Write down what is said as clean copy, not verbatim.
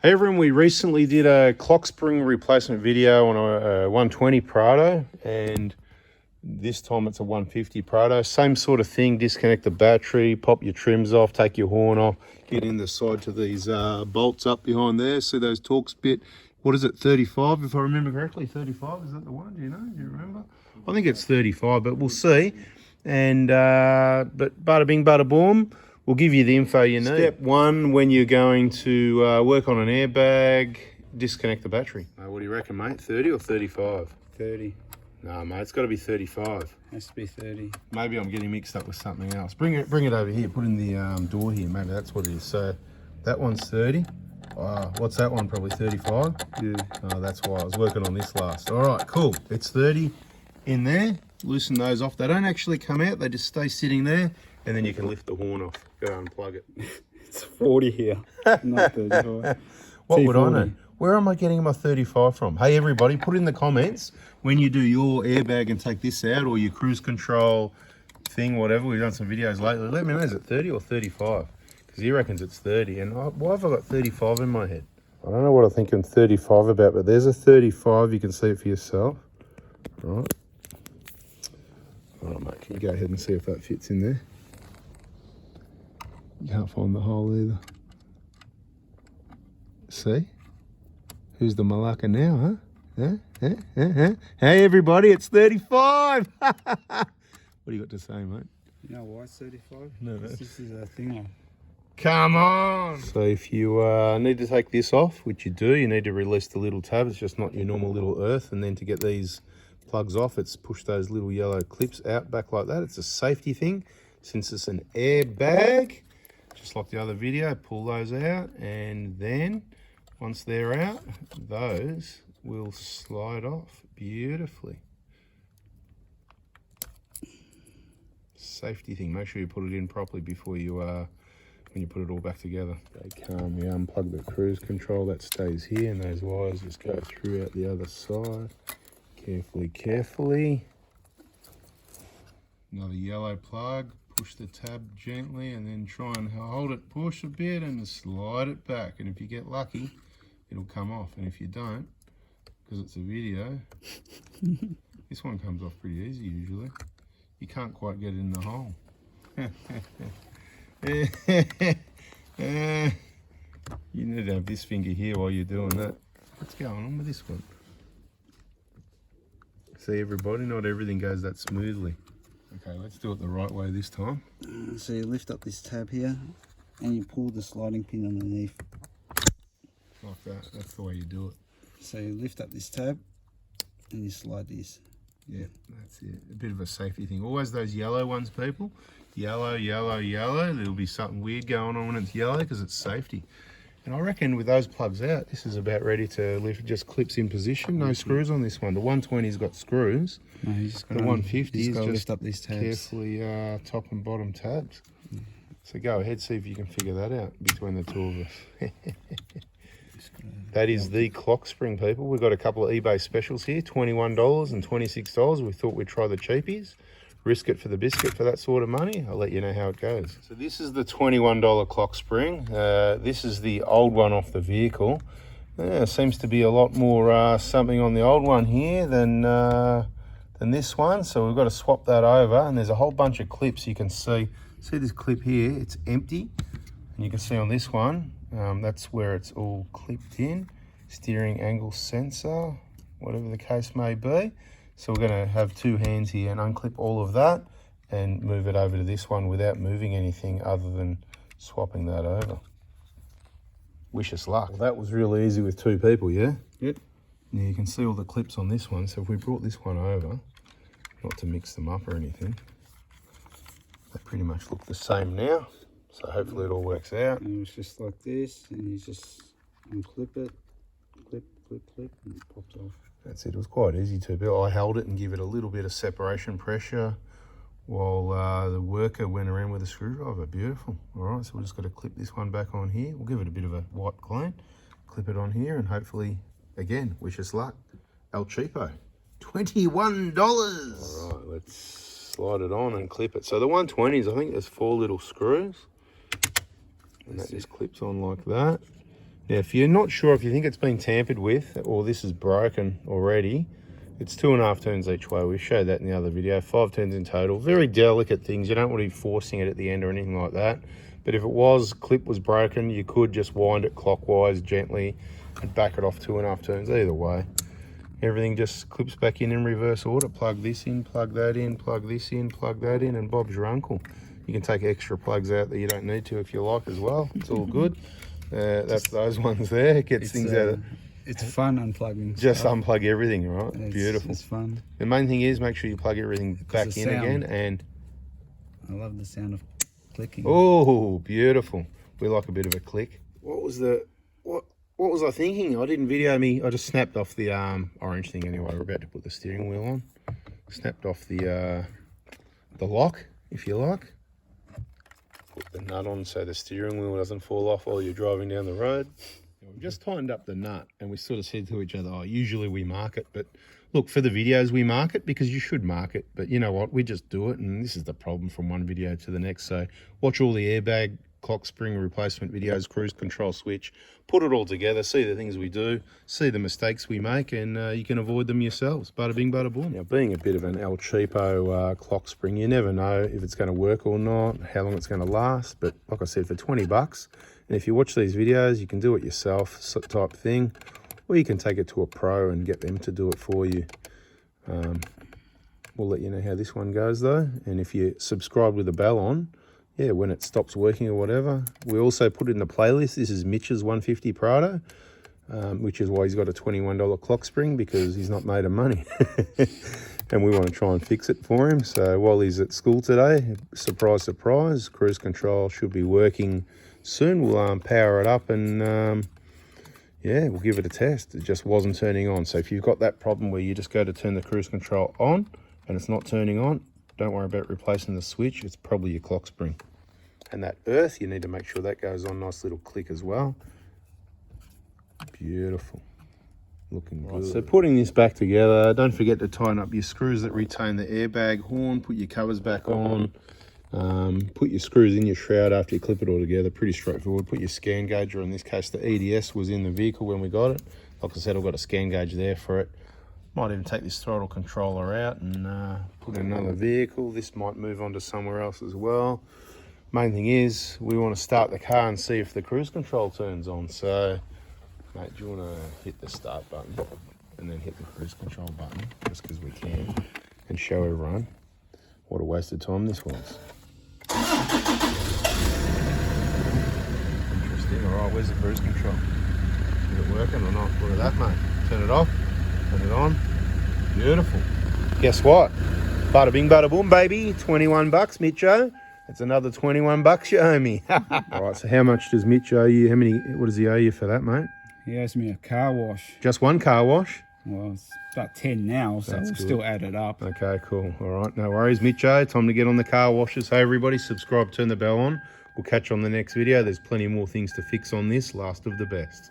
Hey everyone, we recently did a clock spring replacement video on a 120 Prado, and this time it's a 150 Prado. Same sort of thing, disconnect the battery, pop your trims off, take your horn off, get in the side to these bolts up behind there. See those Torx bit, what is it, 35 if I remember correctly? 35, is that the one? Do you know? Do you remember? I think it's 35, but we'll see. And but bada bing, bada boom. We'll give you the info you need. Step one, when you're going to work on an airbag, disconnect the battery. What do you reckon, mate? 30 or 35? 30. No, mate, it's got to be 35. Has to be 30. Maybe I'm getting mixed up with something else. Bring it over here. Put in the door here. Maybe that's what it is. So that one's 30. What's that one? Probably 35? Yeah. Oh, that's why I was working on this last. All right, cool. It's 30 in there. Loosen those off. They don't actually come out. They just stay sitting there. And then you can lift the horn off. Go unplug it. It's 40 here, not 35. What would I know? Where am I getting my 35 from? Hey, everybody, put in the comments when you do your airbag and take this out, or your cruise control thing, whatever. We've done some videos lately. Let me know, is it 30 or 35? Because he reckons it's 30. And why have I got 35 in my head? I don't know what I think I'm 35 about, but there's a 35. You can see it for yourself. Right. All right, mate, can you go ahead and see if that fits in there? You can't find the hole either. See? Who's the malacca now, huh? Hey, everybody, it's 35. What do you got to say, mate? You know why it's 35? No. This is a thing. Come on. So if you need to take this off, which you do, you need to release the little tab. It's just not your normal little earth. And then to get these plugs off, it's push those little yellow clips out back like that. It's a safety thing. Since it's an airbag, just like the other video, pull those out, and then once they're out, those will slide off beautifully. Safety thing. Make sure you put it in properly before you when you put it all back together. Stay calm. You unplug the cruise control, that stays here, and those wires just go through out the other side. Carefully. Another yellow plug. Push the tab gently and then try and hold it, push a bit and slide it back. And if you get lucky, it'll come off. And if you don't, because it's a video, this one comes off pretty easy usually. You can't quite get it in the hole. You need to have this finger here while you're doing that. What's going on with this one? See, everybody, not everything goes that smoothly. Okay, let's do it the right way this time. So you lift up this tab here and you pull the sliding pin underneath. Like that, that's the way you do it. So you lift up this tab and you slide this. Yeah, that's it. A bit of a safety thing. Always those yellow ones, people. Yellow. There'll be something weird going on when it's yellow because it's safety. And I reckon with those plugs out, this is about ready to lift. Just clips in position. No screws on this one. The 120's got screws. No, he's just the 150's just lift up these tabs. Carefully top and bottom tabs. So go ahead, see if you can figure that out between the two of us. That is the clock spring, people. We've got a couple of eBay specials here, $21 and $26. We thought we'd try the cheapies. Risk it for the biscuit for that sort of money. I'll let you know how it goes. So this is the $21 clock spring. This is the old one off the vehicle. Seems to be a lot more something on the old one here than this one. So we've got to swap that over, and there's a whole bunch of clips you can see. See this clip here, it's empty. And you can see on this one, that's where it's all clipped in. Steering angle sensor, whatever the case may be. So we're going to have two hands here and unclip all of that and move it over to this one without moving anything other than swapping that over. Wish us luck. Well, that was really easy with two people, yeah? Yep. Now you can see all the clips on this one. So if we brought this one over, not to mix them up or anything, they pretty much look the same now. So hopefully it all works out. And it's just like this, and you just unclip it, clip, and it pops off. That's it. It was quite easy to build. I held it and give it a little bit of separation pressure while the worker went around with a screwdriver. Beautiful. All right, so we're just got to clip this one back on here. We'll give it a bit of a wipe clean, clip it on here, and hopefully, again, wish us luck. El Cheapo, $21. All right, let's slide it on and clip it. So the 120s, I think there's 4 little screws, and that just clips on like that. Now, if you're not sure, if you think it's been tampered with or this is broken already, it's 2.5 turns each way. We showed that in the other video. 5 turns in total. Very delicate things. You don't want to be forcing it at the end or anything like that. But if it was, clip was broken, you could just wind it clockwise gently and back it off 2.5 turns. Either way, everything just clips back in reverse order. Plug this in, plug that in, plug this in, plug that in, and Bob's your uncle. You can take extra plugs out that you don't need to if you like as well. It's all good. That's those ones there. It gets things out of... It's fun unplugging. Just unplug everything, right? Beautiful. It's fun. The main thing is make sure you plug everything back in again. And I love the sound of clicking. oh, beautiful. We like a bit of a click. What was I thinking? I didn't video me. I just snapped off the orange thing anyway. We're about to put the steering wheel on. Snapped off the lock, if you like. Put the nut on so the steering wheel doesn't fall off while you're driving down the road. We've just tightened up the nut and we sort of said to each other, oh, usually we mark it, but look, for the videos we mark it because you should mark it, but you know what, we just do it, and this is the problem from one video to the next. So watch all the airbag, clock spring replacement videos, cruise control switch, put it all together, see the things we do, see the mistakes we make, and you can avoid them yourselves. Bada bing, bada boom. Now, being a bit of an El Cheapo clock spring, you never know if it's going to work or not, how long it's going to last, but like I said, for 20 bucks, and if you watch these videos, you can do it yourself type thing, or you can take it to a pro and get them to do it for you. We'll let you know how this one goes though, and if you subscribe with the bell on, yeah, when it stops working or whatever. We also put it in the playlist. This is Mitch's 150 Prado, which is why he's got a $21 clock spring, because he's not made of money. And we want to try and fix it for him. So while he's at school today, surprise, surprise, cruise control should be working soon. We'll power it up and yeah, we'll give it a test. It just wasn't turning on. So if you've got that problem where you just go to turn the cruise control on and it's not turning on, don't worry about replacing the switch. It's probably your clock spring. And that earth, you need to make sure that goes on. Nice little click as well. Beautiful. Looking good. So putting this back together, don't forget to tighten up your screws that retain the airbag horn. Put your covers back on. Put your screws in your shroud after you clip it all together. Pretty straightforward. Put your scan gauge, or in this case the EDS was in the vehicle when we got it. Like I said, I've got a scan gauge there for it. Might even take this throttle controller out and put in another vehicle. This might move on to somewhere else as well. Main thing is we want to start the car and see if the cruise control turns on. So, mate, do you want to hit the start button and then hit the cruise control button, just because we can, and show everyone what a waste of time this was. Interesting. All right, where's the cruise control? Is it working or not? Look at that, mate. Turn it off. Turn it on. Beautiful. Guess what? Bada bing, bada boom, baby. 21 bucks, Mitcho. That's another 21 bucks you owe me. All right, so how much does Mitch owe you? What does he owe you for that, mate? He owes me a car wash. Just one car wash? Well, it's about 10 now, so we'll still add it up. Okay, cool. All right, no worries, Mitcho. Time to get on the car washes. Hey, everybody, subscribe, turn the bell on. We'll catch you on the next video. There's plenty more things to fix on this. Last of the best.